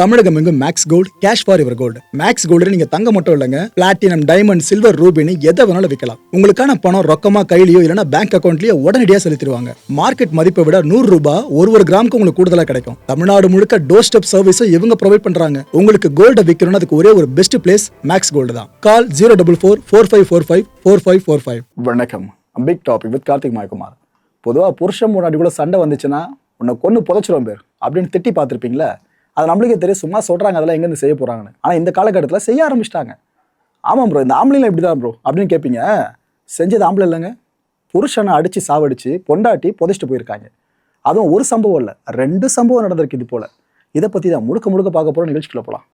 தமிழகம் எங்கும் Max Gold cash for your gold. Max Gold நீங்க தங்க மட்டும் இல்லைங்க, பிளாட்டினம், டைமண்ட், சில்வர், ரூபினி எதை வேணாலும் விற்கலாம். உங்களுக்கான பணம் ரொக்கமா கையிலயோ இல்லைன்னா பேங்க் அக்கௌண்ட்லயோ உடனடியாக செலுத்திடுவாங்க. மார்க்கெட் மதிப்பை விட 100 ரூபாய் ஒரு கிராமுக்கு உங்களுக்கு கூடுதலாக கிடைக்கும். தமிழ்நாடு முழுக்க டோர் ஸ்டெப் சர்வீஸும் இவங்க ப்ரொவைட் பண்றாங்க. உங்களுக்கு கோல்ட விற்கணும்னு அதுக்கு ஒரே ஒரு பெஸ்ட் பிளேஸ் மேக்ஸ் கோல்டு தான். கால் 04445454545. வணக்கம். Big topic with Karthik Mayakumar. பொதுவாக புருஷன் முன்னாடி கூட சண்டை வந்துச்சுன்னா உன்னை கொண்டு புதைச்சிரும் பேர் அப்படின்னு திட்டி பார்த்துருப்பீங்களா? அது நம்மளுக்கே தெரியும், சும்மா சொல்கிறாங்க அதெல்லாம் எங்கேருந்து செய்ய போகிறாங்கன்னு. ஆனால் இந்த காலகட்டத்தில் செய்ய ஆரம்பிச்சிட்டாங்க. ஆமாம் ப்ரோ, இந்த ஆம்பளைலாம் இப்படி தான் ப்ரோ அப்படின்னு கேட்பீங்க. செஞ்சது ஆம்பளை இல்லைங்க, புருஷனை அடித்து சாவடிச்சு பொண்டாட்டி புதைச்சிட்டு போயிருக்காங்க. அதுவும் ஒரு சம்பவம் இல்லை, 2 சம்பவம் நடந்திருக்கு இது போல். இதை பற்றி தான் முழுக்க பார்க்க போகிற நிகழ்ச்சிக்குள்ள போகலாம்.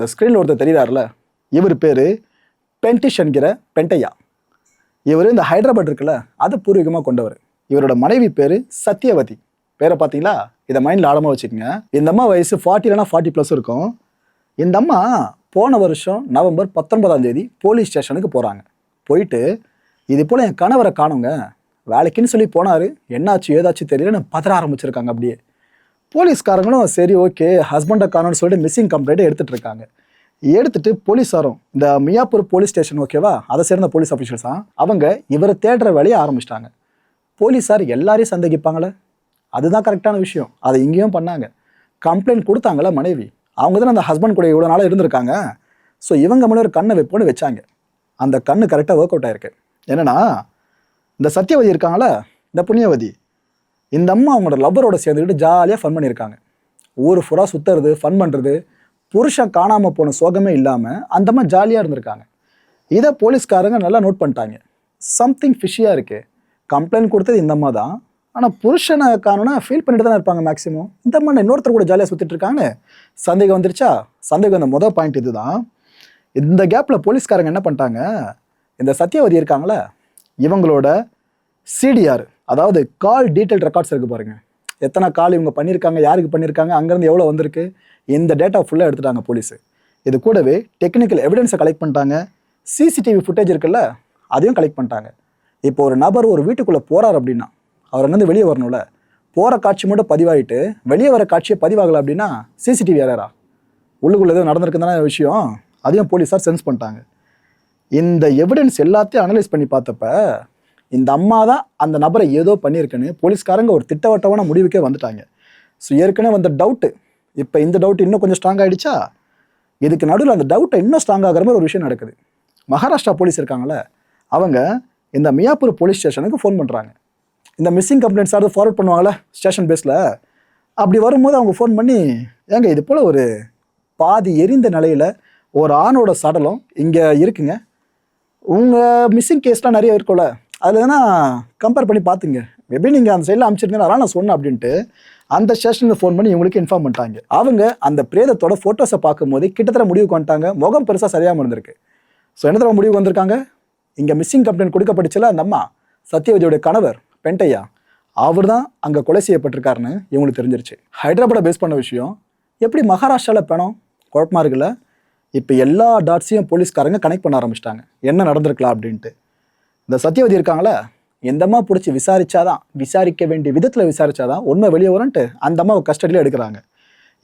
இந்த ஸ்க்ரீனில் ஒருத்தர் தெரியுறாருல, இவர் பேர் பென்டிஷ் என்கிற பெண்டையா. இவர் இந்த ஹைதராபாத் இருக்குல்ல, அதை பூர்வீகமாக கொண்டவர். இவரோட மனைவி பேர் சத்யவதி. பேரை பார்த்தீங்களா? இதை மைண்டில் ஆழமாக வச்சுக்கோங்க. இந்த அம்மா வயசு 40 இல்லைனா 40+ இருக்கும். இந்த அம்மா போன வருஷம் நவம்பர் 19ஆம் தேதி போலீஸ் ஸ்டேஷனுக்கு போகிறாங்க. போயிட்டு இது போல் என் கணவரை காணுங்க, வேலைக்குன்னு சொல்லி போனார், என்னாச்சு ஏதாச்சும் தெரியலன்னு பதற ஆரம்பிச்சிருக்காங்க. அப்படியே போலீஸ்காரங்களும் சரி ஓகே ஹஸ்பண்டை காணோன்னு சொல்லிட்டு மிஸ்ஸிங் கம்ப்ளைண்ட்டை எடுத்துகிட்டு இருக்காங்க. எடுத்துட்டு போலீஸாரும் இந்த மியாப்பூர் போலீஸ் ஸ்டேஷன் ஓகேவா, அதை சேர்ந்த போலீஸ் ஆஃபீஸர்ஸா அவங்க இவரை தேடுற வேலையை ஆரம்பிச்சிட்டாங்க. போலீஸார் எல்லாரையும் சந்தேகிப்பாங்களே, அதுதான் கரெக்டான விஷயம். அதை இங்கேயும் பண்ணாங்க. கம்ப்ளைண்ட் கொடுத்தாங்களே மனைவி, அவங்க தான் அந்த ஹஸ்பண்ட் கூட இவ்வளோ நாளாக இருந்திருக்காங்க. ஸோ இவங்க மேலே ஒரு கண்ணை வைப்போன்னு வச்சாங்க. அந்த கண்ணு கரெக்டாக ஒர்க் அவுட் ஆயிருக்கு. என்னன்னா, இந்த சத்யவதி இருக்காங்களே, இந்த புண்ணியவதி, இந்த அம்மா அவங்களோட லவ்வரோட சேர்ந்துக்கிட்டு ஜாலியாக ஃபன் பண்ணியிருக்காங்க. ஊர் ஃபுல்லாக சுற்றுறது, ஃபன் பண்ணுறது, புருஷன் காணாமல் போன சோகமே இல்லாமல் அந்த அம்மா ஜாலியாக இருந்திருக்காங்க. இதை போலீஸ்காரங்க நல்லா நோட் பண்ணிட்டாங்க. சம்திங் ஃபிஷியாக இருக்குது. கம்ப்ளைண்ட் கொடுத்தது இந்த அம்மா தான், ஆனால் புருஷனை காணோன்னா ஃபீல் பண்ணிட்டு தான் இருப்பாங்க மேக்ஸிமம். இந்த அம்மா இன்னொருத்தர் கூட ஜாலியாக சுற்றிட்டு இருக்காங்கன்னு சந்தேகம் வந்துருச்சா? சந்தேகம் வந்த மொதல் பாயிண்ட் இது தான். இந்த கேப்பில் போலீஸ்காரங்க என்ன பண்ணிட்டாங்க, இந்த சத்யவதி இருக்காங்களே, இவங்களோட சிடிஆர், அதாவது கால் டீட்டெயில் ரெக்கார்ட்ஸ் இருக்குது பாருங்கள். எத்தனை கால் இவங்க பண்ணியிருக்காங்க, யாருக்கு பண்ணியிருக்காங்க, அங்கேருந்து எவ்வளோ வந்திருக்கு, இந்த டேட்டா ஃபுல்லாக எடுத்துட்டாங்க போலீஸு. இது கூடவே டெக்னிக்கல் எவிடன்ஸை கலெக்ட் பண்ணிட்டாங்க. சிசிடிவி ஃபுட்டேஜ் இருக்குல்ல, அதையும் கலெக்ட் பண்ணிட்டாங்க. இப்போ ஒரு நபர் ஒரு வீட்டுக்குள்ளே போகிறார் அப்படின்னா அவர் அங்கேருந்து வெளியே வரணும்ல, போகிற காட்சி மட்டும் பதிவாகிட்டு வெளியே வர காட்சியை பதிவாகலை அப்படின்னா சிசிடிவி யாரா உள்ளுக்குள்ளே எதுவும் நடந்திருக்குதான விஷயம், அதையும் போலீஸார் சென்ஸ் பண்ணிட்டாங்க. இந்த எவிடன்ஸ் எல்லாத்தையும் அனலைஸ் பண்ணி பார்த்தப்ப இந்த அம்மா தான் அந்த நபரை ஏதோ பண்ணியிருக்குன்னு போலீஸ்காரங்க ஒரு திட்டவட்டமான முடிவுக்கே வந்துட்டாங்க. ஸோ ஏற்கனவே வந்த டவுட்டு, இப்போ இந்த டவுட் இன்னும் கொஞ்சம் ஸ்ட்ராங் ஆகிடுச்சா? இதுக்கு நடுவில் அந்த டவுட்டை இன்னும் ஸ்ட்ராங் ஆகிற மாதிரி ஒரு விஷயம் நடக்குது. மகாராஷ்டிரா போலீஸ் இருக்காங்களே, அவங்க இந்த மியாப்பூர் போலீஸ் ஸ்டேஷனுக்கு ஃபோன் பண்ணுறாங்க. இந்த மிஸ்ஸிங் கம்ப்ளைண்ட்ஸ் யாராவது ஃபார்வர்ட் பண்ணுவாங்களே ஸ்டேஷன் பேஸில், அப்படி வரும்போது அவங்க ஃபோன் பண்ணி, ஏங்க இது போல் ஒரு பாதி எரிந்த நிலையில் ஒரு ஆணோட சடலம் இங்கே இருக்குங்க, உங்கள் மிஸ்ஸிங் கேஸ்லாம் நிறைய இருக்கும்ல, அதில் எதனா கம்பேர் பண்ணி பார்த்துங்க, மேபி நீங்கள் அந்த சைடில் அனுப்பிச்சிருங்க, அதெல்லாம் நான் சொன்னேன் அப்படின்ட்டு அந்த ஸ்டேஷனில் ஃபோன் பண்ணி இவங்களுக்கு இன்ஃபார்ம் பண்ணிட்டாங்க. அவங்க அந்த பிரேதத்தோட ஃபோட்டோஸை பார்க்கும்போது கிட்டத்தட்ட முடிவுக்கு வந்துட்டாங்க. முகம் பெருசாக சரியாமல் இருந்திருக்கு. ஸோ என்ன தடவை முடிவுக்கு வந்திருக்காங்க, இங்கே மிஸ்ஸிங் கம்ப்ளைண்ட் கொடுக்கப்பட்டுச்சுல அந்த அம்மா சத்யவதியோடைய கணவர் பெண்டையா, அவர் தான் அங்கே கொலை செய்யப்பட்டிருக்காருன்னு இவங்களுக்கு தெரிஞ்சிருச்சு. ஹைதராபாத்தை பேஸ் பண்ண விஷயம் எப்படி மகாராஷ்டிராவில் பணம் குழப்பமாக இருக்குல்ல. இப்போ எல்லா டாட்ஸையும் போலீஸ்காரங்க கனெக்ட் பண்ண ஆரம்பிச்சிட்டாங்க, என்ன நடந்திருக்கலாம் அப்படின்ட்டு. இந்த சத்யவதி இருக்காங்களே, இந்த அம்மா பிடிச்சி விசாரிச்சாதான், விசாரிக்க வேண்டிய விதத்தில் விசாரிச்சாதான் உண்மை வெளியே வரும்ன்ட்டு அந்த அம்மாவை கஸ்டடியில் எடுக்கிறாங்க.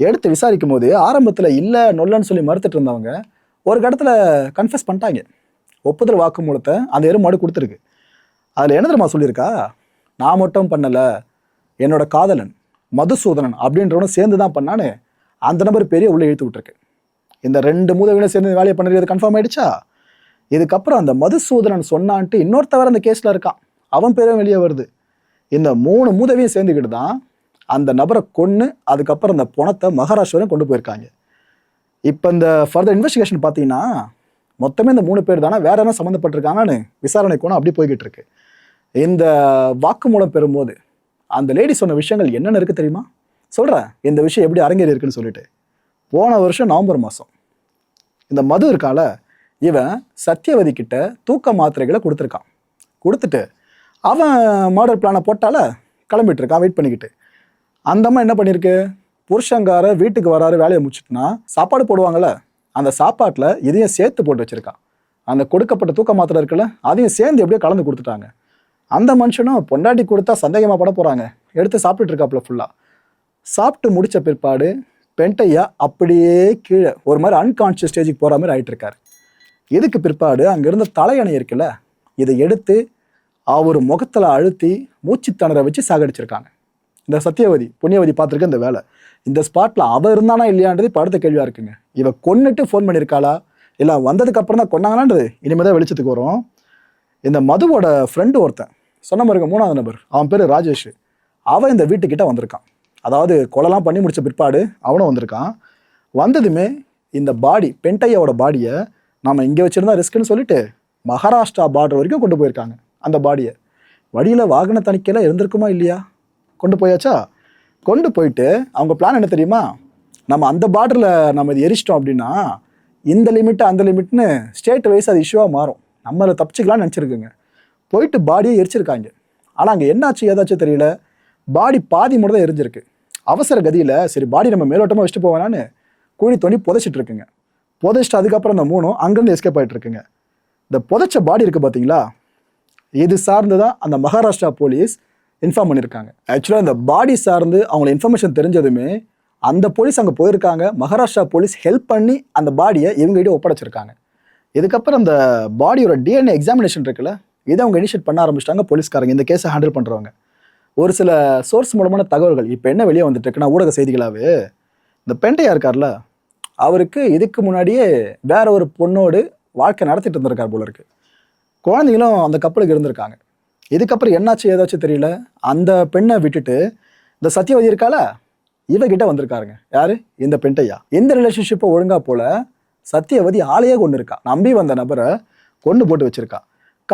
எடுத்து விசாரிக்கும் போது ஆரம்பத்தில் இல்லை நொல்லன்னு சொல்லி மறுத்துட்டு இருந்தவங்க ஒரு இடத்துல கன்ஃபஸ் பண்ணிட்டாங்க. ஒப்புதல் வாக்குமூலத்தை அந்த எருமாடு கொடுத்துருக்கு. அதில் என்ன தெரியுமா சொல்லியிருக்கா, நான் மட்டும் பண்ணலை, என்னோட காதலன் மதுசூதனன் அப்படின்றவனும் சேர்ந்து தான் பண்ணான்னு அந்த நபர் பெரிய உள்ளே இழுத்து விட்டுருக்கு. இந்த 2 மூதவிகளும் சேர்ந்து வேலையை பண்ணுறது கன்ஃபார்ம் ஆகிடுச்சா? இதுக்கப்புறம் அந்த மதுசூதனன் சொன்னான்ட்டு இன்னொருத்தவர் அந்த கேஸில் இருக்கான், அவன் பேரும் வெளியே வருது. இந்த 3 மூதவியும் சேர்ந்துக்கிட்டு தான் அந்த நபரை கொன்று அதுக்கப்புறம் அந்த பணத்தை மகாராஷ்டிராவையும் கொண்டு போயிருக்காங்க. இப்போ இந்த ஃபர்தர் இன்வெஸ்டிகேஷன் பார்த்தீங்கன்னா மொத்தமே இந்த 3 பேர் தானே, வேற என்ன சம்மந்தப்பட்டிருக்காங்கன்னு விசாரணை கோணம் அப்படி போய்கிட்டு இருக்கு. இந்த வாக்குமூலம் பெறும்போது அந்த லேடி சொன்ன விஷயங்கள் என்னென்ன இருக்குது தெரியுமா? சொல்கிறேன் இந்த விஷயம் எப்படி அரங்கேறி இருக்குன்னு சொல்லிட்டு. போன வருஷம் நவம்பர் மாதம் இந்த மது இருக்கால, இவன் சத்யவதி கிட்ட தூக்க மாத்திரைகளை கொடுத்துருக்கான். கொடுத்துட்டு அவன் மர்டர் பிளானை போட்டால கிளம்பிட்டு இருக்கான் வெயிட் பண்ணிக்கிட்டு. அந்த அம்மா என்ன பண்ணியிருக்கு, புருஷங்கார வீட்டுக்கு வராரு வேலையை முடிச்சுட்டுனா சாப்பாடு போடுவாங்கல்ல, அந்த சாப்பாட்டில் இதையும் சேர்த்து போட்டு வச்சிருக்கான். அந்த கொடுக்கப்பட்ட தூக்க மாத்திரை இருக்குல்ல, அதையும் சேர்ந்து எப்படியோ கலந்து கொடுத்துட்டாங்க. அந்த மனுஷனும் பொண்டாட்டி கொடுத்தா சந்தேகமாக பட போகிறாங்க, எடுத்து சாப்பிட்டுட்டு இருக்காப்புல ஃபுல்லாக. சாப்பிட்டு முடித்த பிற்பாடு பெண்டையா அப்படியே கீழே ஒரு மாதிரி அன்கான்ஷியஸ் ஸ்டேஜுக்கு போகிற மாதிரி ஆகிட்டு இருக்காரு. இதுக்கு பிற்பாடு அங்கே இருந்த தலையணை இருக்குல்ல, இதை எடுத்து அவர் முகத்தில் அழுத்தி மூச்சு திணற வச்சு சாகடிச்சிருக்காங்க. இந்த சத்தியவதி புண்ணியவதி பார்த்துருக்க இந்த வேலை. இந்த ஸ்பாட்டில் அவ இருந்தானா இல்லையான்றது இப்போ அடுத்த கேள்வியாக இருக்குங்க. இவ கொன்னுட்டு ஃபோன் பண்ணியிருக்காளா இல்லை வந்ததுக்கு அப்புறம் தான் கொண்டாங்களான்றது இனிமேல் தான் வெளிச்சத்துக்கு வரும். இந்த மதுவோட ஃப்ரெண்டு ஒருத்தன் சொன்ன மாதிரி 3வது நபர், அவன் பேர் ராஜேஷ். அவன் இந்த வீட்டுக்கிட்ட வந்திருக்கான். அதாவது கொலைலாம் பண்ணி முடிச்ச பிற்பாடு அவனும் வந்திருக்கான். வந்ததுமே இந்த பாடி பெண்டையாவோட பாடியை நம்ம இங்கே வச்சுருந்தா ரிஸ்க்குன்னு சொல்லிட்டு மகாராஷ்டிரா பார்டர் வரைக்கும் கொண்டு போயிருக்காங்க. அந்த பாடியை வழியில் வாகன தணிக்கையில் இருந்திருக்குமா இல்லையா, கொண்டு போயாச்சா. கொண்டு போயிட்டு அவங்க பிளான் என்ன தெரியுமா, நம்ம அந்த பார்டரில் நம்ம இது எரிச்சிட்டோம் அப்படின்னா இந்த லிமிட்டு அந்த லிமிட்னு ஸ்டேட் வைஸ் அது இஷ்யூவாக மாறும், நம்மளை தப்பிச்சிக்கலாம்னு நினச்சிருக்குங்க. போயிட்டு பாடியை எரிச்சிருக்காங்க. ஆனால் அங்கே என்னாச்சு ஏதாச்சும் தெரியல, பாடி பாதி மட்டும் தான் எரிஞ்சிருக்கு. அவசர கதியில் சரி பாடி நம்ம மேலோட்டமாக வச்சுட்டு போவேனான்னு குழி தோண்டி புதைச்சிட்டு இருக்குங்க. புதைச்சிட்டு அதுக்கப்புறம் இந்த 3 அங்கேருந்து எஸ்கேப் ஆகிட்டு இருக்குங்க. இந்த புதைச்ச பாடி இருக்குது பார்த்தீங்களா, இது சார்ந்து தான் அந்த மகாராஷ்டிரா போலீஸ் இன்ஃபார்ம் பண்ணியிருக்காங்க. ஆக்சுவலாக இந்த பாடி சார்ந்து அவங்கள இன்ஃபர்மேஷன் தெரிஞ்சதுமே அந்த போலீஸ் அங்கே போயிருக்காங்க. மகாராஷ்டிரா போலீஸ் ஹெல்ப் பண்ணி அந்த பாடியை இவங்ககிட்ட ஒப்படைச்சிருக்காங்க. இதுக்கப்புறம் அந்த பாடியோட டிஎன்ஏ எக்ஸாமினேஷன் இருக்குல்ல, இதை அவங்க இனிஷியேட் பண்ண ஆரம்பிச்சிட்டாங்க போலீஸ்காரங்க, இந்த கேஸை ஹேண்டில் பண்ணுறவங்க. ஒரு சில சோர்ஸ் மூலமான தகவல்கள் இப்போ என்ன வெளியே வந்துட்டு இருக்குன்னா, ஊடக செய்திகளாகவே இந்த பெண்டையா இருக்கார்ல, அவருக்கு இதுக்கு முன்னாடியே வேற ஒரு பொண்ணோடு வாழ்க்கை நடத்திட்டு இருந்திருக்கார் போல இருக்கு. குழந்தைங்களும் அந்த கப்பலுக்கு இருந்திருக்காங்க. இதுக்கப்புறம் என்னாச்சு ஏதாச்சும் தெரியல, அந்த பெண்ணை விட்டுட்டு இந்த சத்தியவதி இருக்கால இவகிட்ட வந்திருக்காருங்க. யாரு, இந்த பெண்டையா. இந்த ரிலேஷன்ஷிப்பை ஒழுங்கா போல சத்தியவதி ஆளையே கொண்டு இருக்கா, நம்பி வந்த நபரை கொண்டு போட்டு வச்சிருக்கா.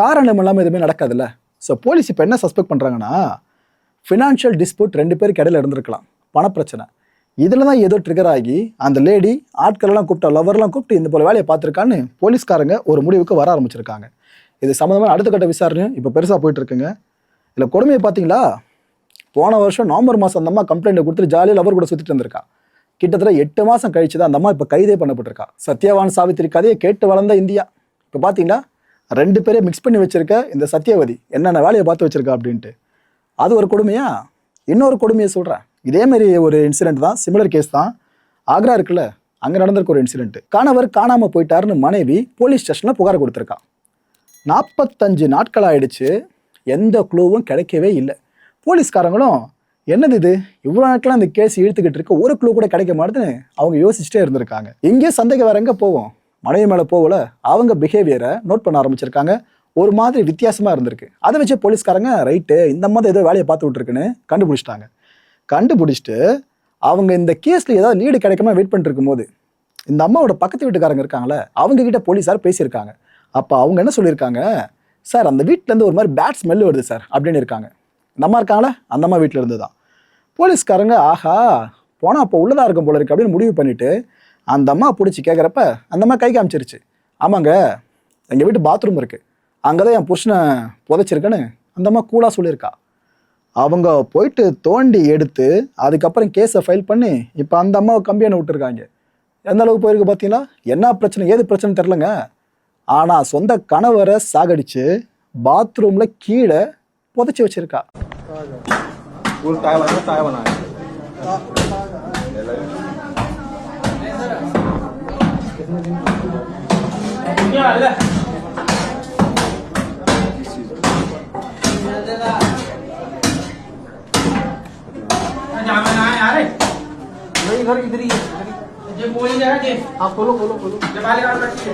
காரணம் இல்லாமல் எதுவுமே நடக்காதுல்ல. ஸோ போலீஸ் இப்போ என்ன சஸ்பெக்ட் பண்ணுறாங்கன்னா, ஃபினான்ஷியல் டிஸ்பியூட் 2 பேருக்கு இடையில இருந்திருக்கலாம், பணப்பிரச்சனை. இதில் தான் ஏதோ ட்ரிகர் ஆகி அந்த லேடி ஆட்களெல்லாம் கூப்பிட்டா, லவர்லாம் கூப்பிட்டு இந்த போல வேலையை பார்த்துருக்கான்னு போலீஸ்காரங்க ஒரு முடிவுக்கு வர ஆரம்பிச்சிருக்காங்க. இது சம்மந்தமாக அடுத்த கட்ட விசாரணையும் இப்போ பெருசாக போயிட்டு இருக்குங்க. இல்லை கொடுமையை பார்த்தீங்களா, போன வருஷம் நவம்பர் மாதம் அந்த அம்மா கம்ப்ளைண்ட்டை கொடுத்துட்டு ஜாலியாக லவர் கூட சுற்றிட்டு இருந்திருக்கா. கிட்டத்தட்ட 8 மாதம் கழிச்சு தான் அந்த அம்மா இப்போ கைதே பண்ணப்பட்டிருக்கா. சத்யவான் சாவித்திரி கதையை கேட்டு வளர்ந்த இந்தியா இப்போ பார்த்தீங்களா 2 பேரையும் மிக்ஸ் பண்ணி வச்சிருக்க இந்த சத்யவதி என்னென்ன வேலையை பார்த்து வச்சிருக்கா அப்படின்ட்டு. அது ஒரு கொடுமையா. இன்னொரு கொடுமையை சொல்கிறேன். இதேமாரி ஒரு இன்சிடென்ட் தான், சிமிலர் கேஸ் தான். ஆக்ரா இருக்குல்ல, அங்கே நடந்திருக்க ஒரு இன்சிடென்ட். கணவர் காணாமல் போயிட்டாருன்னு மனைவி போலீஸ் ஸ்டேஷனில் புகார் கொடுத்துருக்கா. 45 நாட்கள் ஆயிடுச்சு, எந்த க்ளூவும் கிடைக்கவே இல்லை. போலீஸ்காரங்களும் என்னது இது இவ்வளோ நாட்களாக அந்த கேஸ் இழுத்துக்கிட்டு இருக்க, ஒரு க்ளூ கூட கிடைக்க மாட்டேன்னு அவங்க யோசிச்சுட்டே இருந்திருக்காங்க. இங்கே சந்தேகம் வேற எங்கே போவோம், மனைவி மேலே போகல, அவங்க பிஹேவியரை நோட் பண்ண ஆரம்பிச்சிருக்காங்க. ஒரு மாதிரி வித்தியாசமாக இருந்திருக்கு. அதை வச்சு போலீஸ்காரங்க ரைட்டு இந்த மாதிரி ஏதோ வேலையை பார்த்து விட்டுருக்குன்னு கண்டுபிடிச்சிட்டாங்க. கண்டுபிடிச்சிட்டு அவங்க இந்த கேஸில் ஏதாவது லீடு கிடைக்காம வெயிட் பண்ணிட்டு இருக்கும்போது இந்த அம்மாவோட பக்கத்து வீட்டுக்காரங்க இருக்காங்களே, அவங்க கிட்ட போலீஸார் பேசியிருக்காங்க. அப்போ அவங்க என்ன சொல்லியிருக்காங்க, சார் அந்த வீட்டிலேருந்து ஒரு மாதிரி பேட் ஸ்மெல் வருது சார் அப்படின்னு இருக்காங்க. இந்த அம்மா இருக்காங்களே, அந்த அம்மா வீட்டில் இருந்து தான். போலீஸ்காரங்க ஆஹா போனால் அப்போ உள்ளதாக இருக்கும் போல இருக்கு அப்படின்னு முடிவு பண்ணிவிட்டு அந்த அம்மா பிடிச்சி கேட்குறப்ப அந்த அம்மா கை காமிச்சிருச்சு. ஆமாங்க எங்கள் வீட்டு பாத்ரூம் இருக்குது, அங்கே தான் என் புருஷனை புதைச்சிருக்கேன்னு அந்த அம்மா கூலாக சொல்லியிருக்கா. அவங்க போயிட்டு தோண்டி எடுத்து அதுக்கப்புறம் கேஸை ஃபைல் பண்ணி இப்போ அந்த அம்மாவை கம்பியான விட்டுருக்காங்க. எந்த அளவுக்கு போயிருக்கு பார்த்தீங்களா. என்ன பிரச்சனை ஏது பிரச்சனை தெரிலங்க. ஆனால் சொந்த கணவரை சாகடிச்சு பாத்ரூமில் கீழே புதைச்சி வச்சிருக்கா. इधर इधर ही ये बोली जा रहा है। आप खोलो खोलो खोलो जब वाले और बैठिए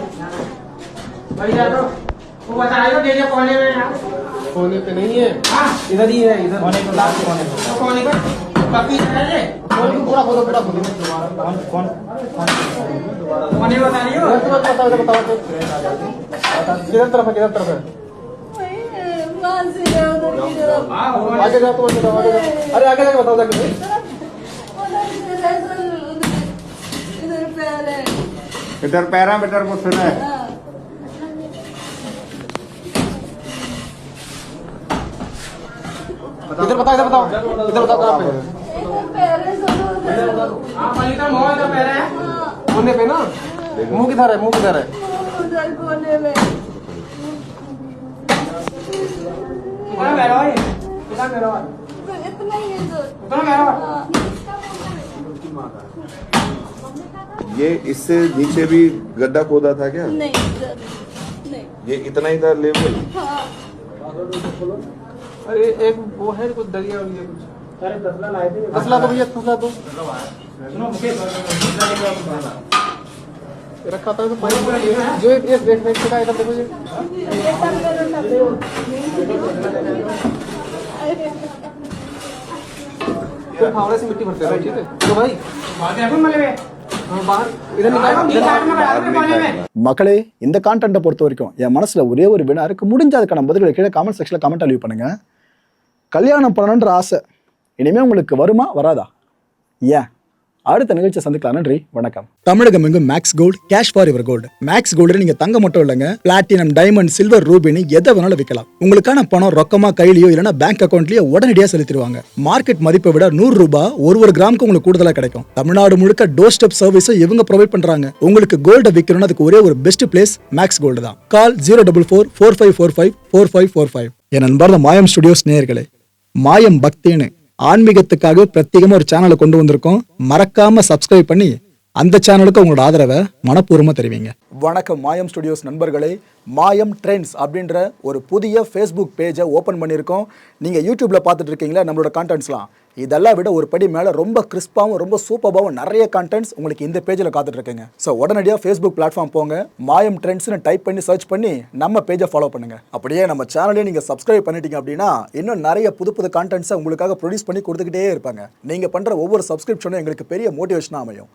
भाई जा तो वो बताएगा दे दे कोने में यार कोने पे नहीं है। हां इधर ही है, इधर कोने को लास्ट कोने को बाकी है ये पूरा खोलो पूरा खोलो कौन कोने बताइए बताओ बताओ किधर तरफ है आगे जाओ तो बताओ अरे आगे जाके बताओ जाके इधर पैरा बेटर को सुना है इधर बताओ कहाँ पे हाँ पलीता मुंह इधर पैर है कोने पे ना मुंह किधर है उधर कोने में कितना गहरा है कितना गहरा है इतना ही है सर उतना गहरा है हाँ। ये इससे नीचे भी गड्ढा खोदा था क्या? नहीं सर नहीं ये इतना ही था लेवल? हाँ अरे एक वो है कुछ दरिया वरिया कुछ अरे तसला लाए थे तसला तो भैया तसला तो सुनो मुझे रखा था तो पानी जो एक देख का इधर देखो ये तो फावड़े से मिट्टी भरते रहो ठीक है तो भाई बाहर इधर निकाल மக்களே இந்த கான்டென்ட்டை பொறுத்த வரைக்கும் என் மனசுல ஒரே ஒரு வினா இருக்கு. முடிஞ்ச அதுக்கான பதில்களை கீழே கமெண்ட் செக்ஷன்ல கமெண்ட் லீவ் பண்ணுங்க. கல்யாணம் பண்ணணுன்ற ஆசை இனிமே உங்களுக்கு வருமா வராதா? ஏன்? அடுத்த நிகழ்ச்சியை சந்திக்கலாம். நன்றி, வணக்கம். தமிழகம் எங்கும் Max Gold cash for your gold. Max Gold நீங்க தங்க மட்டும் இல்லைங்க, பிளாட்டினம், டைமண்ட், சில்வர், ரூபினி எதை வேணாலும் விற்கலாம். உங்களுக்கான பணம் ரொக்கமா கையிலயோ இல்லைன்னா பேங்க் அக்கௌண்ட்லயோ உடனடியாக செலுத்திடுவாங்க. மார்க்கெட் மதிப்பை விட 100 ரூபாய் ஒரு கிராமுக்கு உங்களுக்கு கூடுதலா கிடைக்கும். தமிழ்நாடு முழுக்க டோர் ஸ்டெப் சர்வீஸை இவங்க ப்ரொவைட் பண்றாங்க. உங்களுக்கு கோல்ட விற்கணும்னா அதுக்கு ஒரே ஒரு பெஸ்ட் பிளேஸ் மேக்ஸ் கோல்டு தான். கால் 04445454545. என் நண்பர் மாயம் ஸ்டுடியோஸ் நேயர்களே, மாயம் பக்தின்னு ஆன்மீகத்துக்காக பிரத்யேகமா ஒரு சேனலை கொண்டு வந்திருக்கோம். மறக்காம சப்ஸ்கிரைப் பண்ணி அந்த சேனலுக்கு உங்களோட ஆதரவை மனப்பூர்வமா தெரிவிங்க. வணக்கம் மாயம் ஸ்டுடியோஸ் நண்பர்களே. மாயம் ட்ரெண்ட்ஸ் அப்படின்ற ஒரு புதிய ஃபேஸ்புக் பேஜை ஓப்பன் பண்ணியிருக்கோம். நீங்கள் யூடியூப்பில் பார்த்துட்டு இருக்கீங்களா நம்மளோட கான்டென்ட்ஸ்லாம். இதெல்லாம் விட ஒரு படி மேலே ரொம்ப கிறிஸ்பாகவும் ரொம்ப சூப்பராகவும் நிறைய கான்டென்ட்ஸ் உங்களுக்கு இந்த பேஜில் காத்துட்டு இருக்குங்க. ஸோ உடனடியாக ஃபேஸ்புக் பிளாட்ஃபார்ம் போங்க, மாயம் ட்ரெண்ட்ஸ்னு டைப் பண்ணி சர்ச் பண்ணி நம்ம பேஜை ஃபாலோ பண்ணுங்கள். அப்படியே நம்ம சேனலையும் நீங்கள் சப்ஸ்கிரைப் பண்ணிட்டீங்க அப்படின்னா இன்னும் நிறைய புது புது கான்டென்ட்ஸை உங்களுக்காக ப்ரொடியூஸ் பண்ணி கொடுத்துக்கிட்டே இருப்பாங்க. நீங்கள் பண்ணுற ஒவ்வொரு சப்ஸ்கிரிப்ஷனும் எங்களுக்கு பெரிய மோட்டிவேஷனாக அமையும்.